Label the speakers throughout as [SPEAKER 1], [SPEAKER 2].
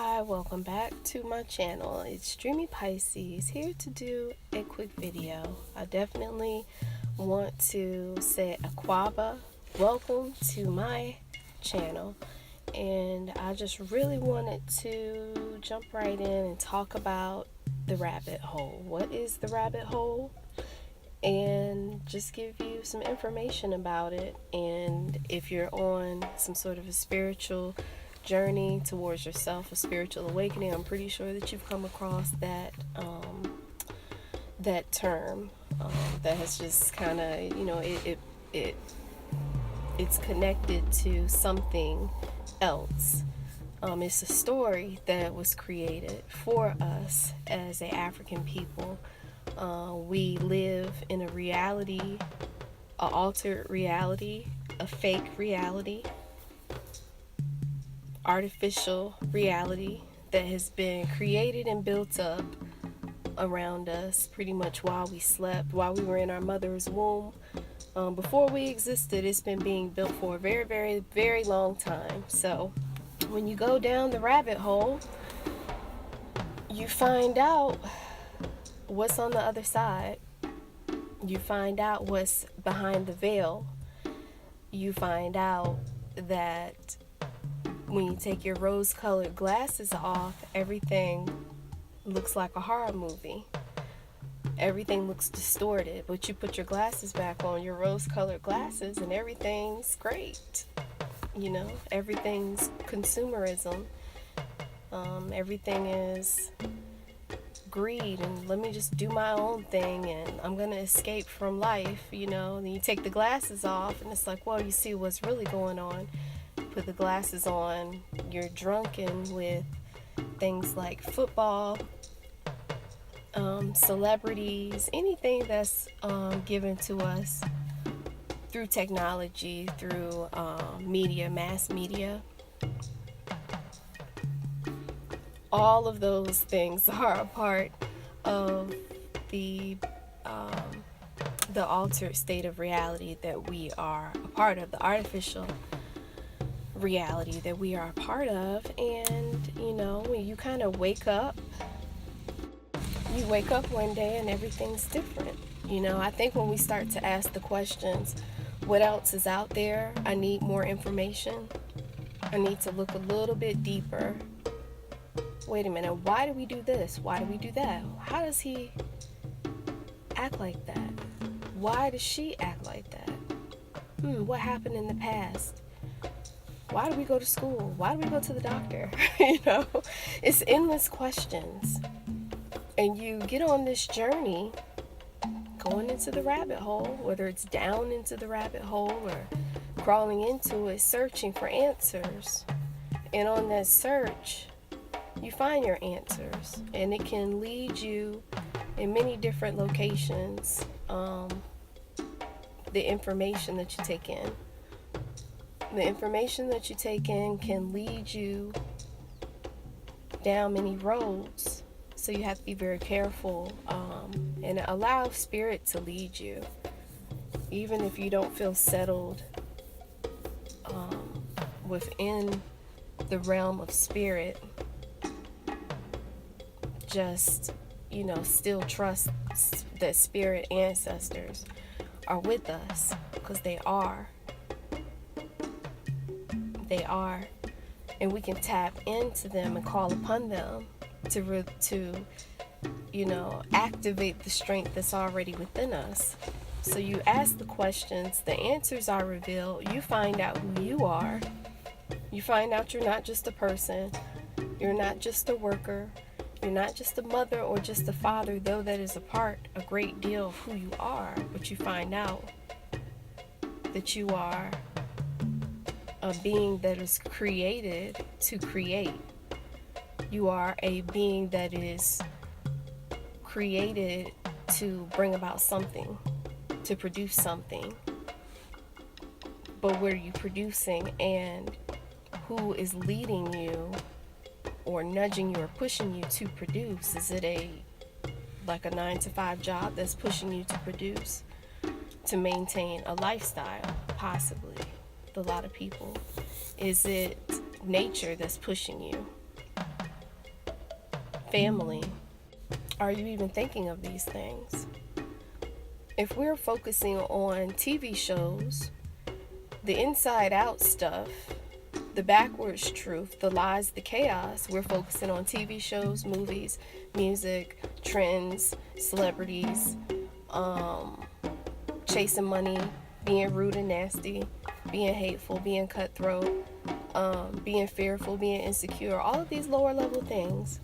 [SPEAKER 1] Hi, welcome back to my channel. It's Dreamy Pisces here to do a quick video. I definitely want to say Aquaba, welcome to my channel. And I just really wanted to jump right in and talk about the rabbit hole. What is the rabbit hole? And just give you some information about it. And if you're on some sort of a spiritual journey towards yourself, a spiritual awakening, I'm pretty sure that you've come across that that term that has just kind of, it's connected to something else. It's a story that was created for us as an African people. We live in a reality, a altered reality, a fake reality, artificial reality that has been created and built up around us pretty much while we slept, while we were in our mother's womb. Before we existed, it's been being built for a very, very, very long time. So when you go down the rabbit hole, you find out what's on the other side. You find out what's behind the veil. You find out that when you take your rose-colored glasses off, everything looks like a horror movie. Everything looks distorted, but you put your glasses back on, your rose-colored glasses, and everything's great. You know, everything's consumerism. Everything is greed, and let me just do my own thing, and I'm gonna escape from life, you know. And you take the glasses off, and it's like, well, you see what's really going on. Put the glasses on, you're drunken with things like football, celebrities, anything that's given to us through technology, through media, mass media. All of those things are a part of the altered state of reality that we are a part of, the artificial reality that we are a part of. And you know, when you kind of wake up one day and everything's different. You know, I think when we start to ask the questions, what else is out there? I need more information. I need to look a little bit deeper. Wait a minute, why do we do this? Why do we do that? How does he act like that? Why does she act like that? What happened in the past? Why do we go to school? Why do we go to the doctor? You know, it's endless questions. And you get on this journey going into the rabbit hole, whether it's down into the rabbit hole or crawling into it, searching for answers. And on that search, you find your answers. And it can lead you in many different locations, the information that you take in. The information that you take in can lead you down many roads, so you have to be very careful and allow spirit to lead you, even if you don't feel settled within the realm of spirit. Just, you know, still trust that spirit ancestors are with us, because they are. They are, and we can tap into them and call upon them to you know, activate the strength that's already within us. So you ask the questions, the answers are revealed, you find out who you are, you find out you're not just a person, you're not just a worker, you're not just a mother or just a father, though that is a great deal of who you are. But you find out that you are a being that is created to create. You are a being that is created to bring about something, to produce something. But what are you producing, and who is leading you or nudging you or pushing you to produce? Is it like a 9-to-5 job that's pushing you to produce, to maintain a lifestyle, possibly? A lot of people. Is it nature that's pushing you? family? Are you even thinking of these things? If we're focusing on TV shows, the inside out stuff, the backwards truth, the lies, the chaos, we're focusing on TV shows, movies, music, trends, celebrities, chasing money, being rude and nasty, being hateful, being cutthroat, being fearful, being insecure, all of these lower level things.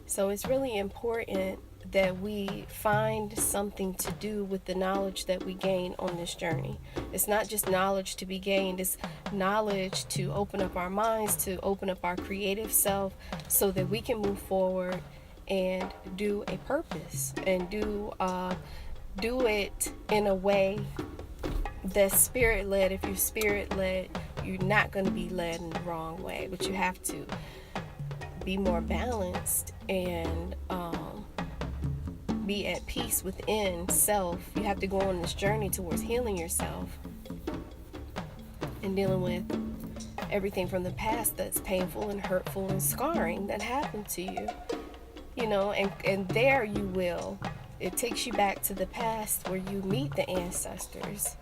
[SPEAKER 1] So it's really important that we find something to do with the knowledge that we gain on this journey. It's not just knowledge to be gained, it's knowledge to open up our minds, to open up our creative self so that we can move forward and do a purpose and do it in a way that's spirit-led. If you're spirit-led, you're not going to be led in the wrong way, but you have to be more balanced and be at peace within self. You have to go on this journey towards healing yourself and dealing with everything from the past that's painful and hurtful and scarring that happened to you. You know, and there you will. It takes you back to the past where you meet the ancestors.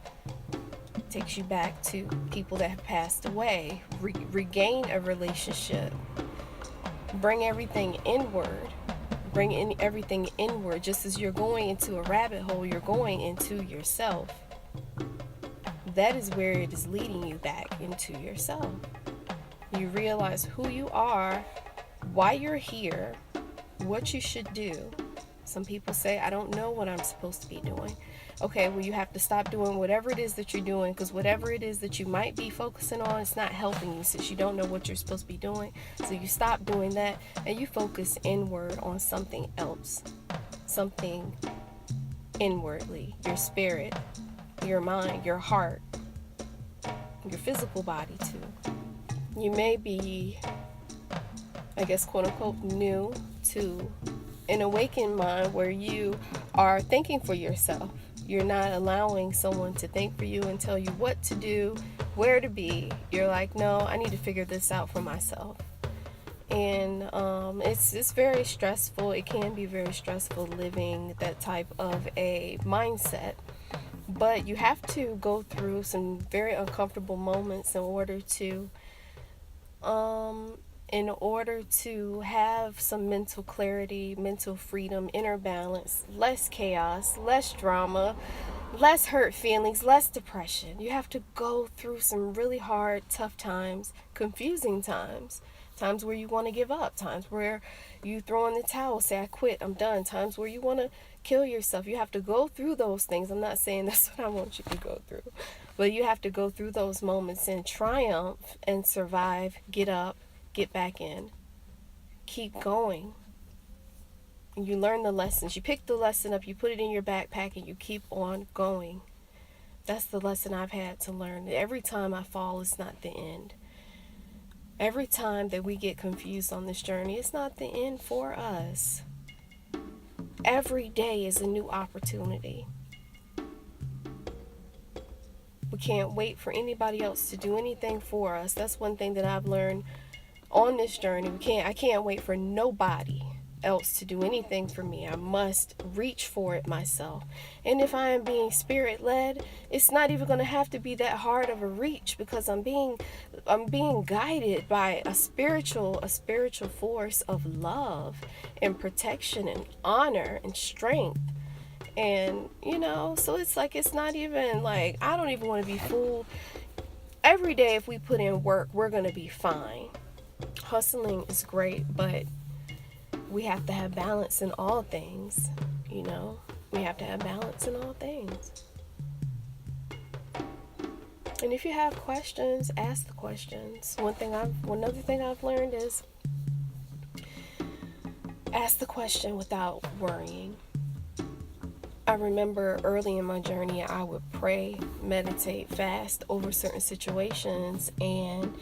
[SPEAKER 1] It takes you back to people that have passed away. Regain a relationship. Bring everything inward. Bring in everything inward. Just as you're going into a rabbit hole, you're going into yourself. That is where it is leading you back into yourself. You realize who you are, why you're here, what you should do. Some people say, I don't know what I'm supposed to be doing. Okay, well, you have to stop doing whatever it is that you're doing, because whatever it is that you might be focusing on, it's not helping you since you don't know what you're supposed to be doing. So you stop doing that and you focus inward on something else, something inwardly, your spirit, your mind, your heart, your physical body too. You may be, I guess, quote unquote, new to an awakened mind where you are thinking for yourself. You're not allowing someone to think for you and tell you what to do, where to be. You're like, no, I need to figure this out for myself. And it's very stressful. It can be very stressful living that type of a mindset. But you have to go through some very uncomfortable moments in order to have some mental clarity, mental freedom, inner balance, less chaos, less drama, less hurt feelings, less depression. You have to go through some really hard, tough times, confusing times, times where you want to give up, times where you throw in the towel, say, I quit, I'm done, times where you want to kill yourself. You have to go through those things. I'm not saying that's what I want you to go through, but you have to go through those moments and triumph and survive, get up, get back in, keep going. And you learn the lessons. You pick the lesson up, you put it in your backpack, and you keep on going. That's the lesson I've had to learn. Every time I fall, it's not the end. Every time that we get confused on this journey, it's not the end for us. Every day is a new opportunity. We can't wait for anybody else to do anything for us. That's one thing that I've learned on this journey. I can't wait for nobody else to do anything for me. I must reach for it myself. And if I am being spirit led, it's not even going to have to be that hard of a reach, because I'm being guided by a spiritual force of love and protection and honor and strength. And so it's like, it's not even like, I don't even want to be fooled. Every day, if we put in work, we're going to be fine. Hustling is great, but we have to have balance in all things. We have to have balance in all things. And if you have questions, ask the questions. Another thing I've learned is ask the question without worrying. I remember early in my journey, I would pray, meditate, fast over certain situations, and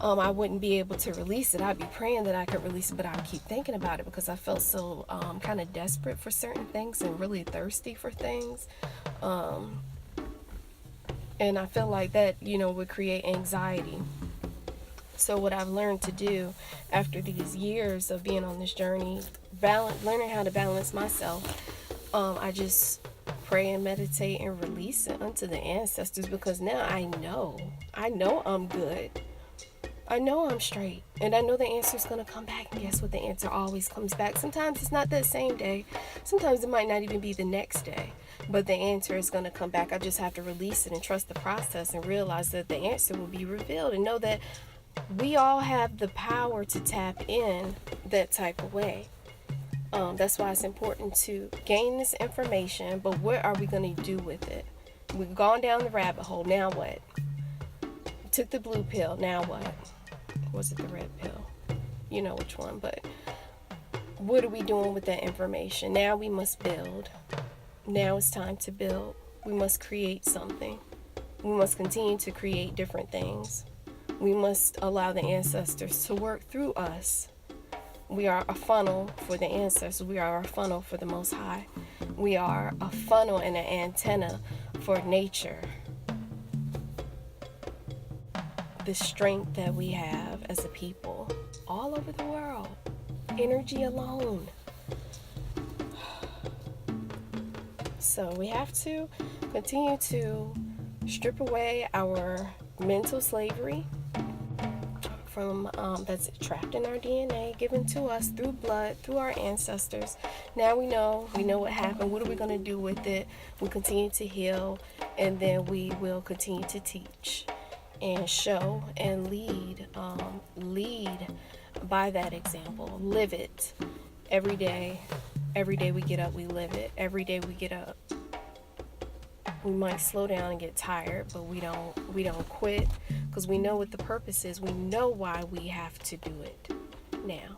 [SPEAKER 1] I wouldn't be able to release it. I'd be praying that I could release it, but I would keep thinking about it because I felt so kind of desperate for certain things and really thirsty for things. And I feel like that, would create anxiety. So what I've learned to do after these years of being on this journey, learning how to balance myself, I just pray and meditate and release it unto the ancestors, because now I know I'm good. I know I'm straight, and I know the answer's gonna come back. And guess what? The answer always comes back. Sometimes it's not that same day. Sometimes it might not even be the next day, but the answer is gonna come back. I just have to release it and trust the process and realize that the answer will be revealed, and know that we all have the power to tap in that type of way. That's why it's important to gain this information, but what are we going to do with it? We've gone down the rabbit hole. Now what? Took the blue pill. Now what? Was it the red pill? You know which one, but what are we doing with that information? Now we must build. Now it's time to build. We must create something. We must continue to create different things. We must allow the ancestors to work through us. We are a funnel for the ancestors. We are a funnel for the Most High. We are a funnel and an antenna for nature. The strength that we have as a people all over the world. Energy alone. So we have to continue to strip away our mental slavery from that's trapped in our DNA, given to us through blood, through our ancestors. Now we know what happened. What are we going to do with it? We continue to heal, and then we will continue to teach and show and lead by that example. Live it every day. Every day we get up, we live it. Every day we get up, we might slow down and get tired, but we don't quit, because we know what the purpose is. We know why we have to do it now.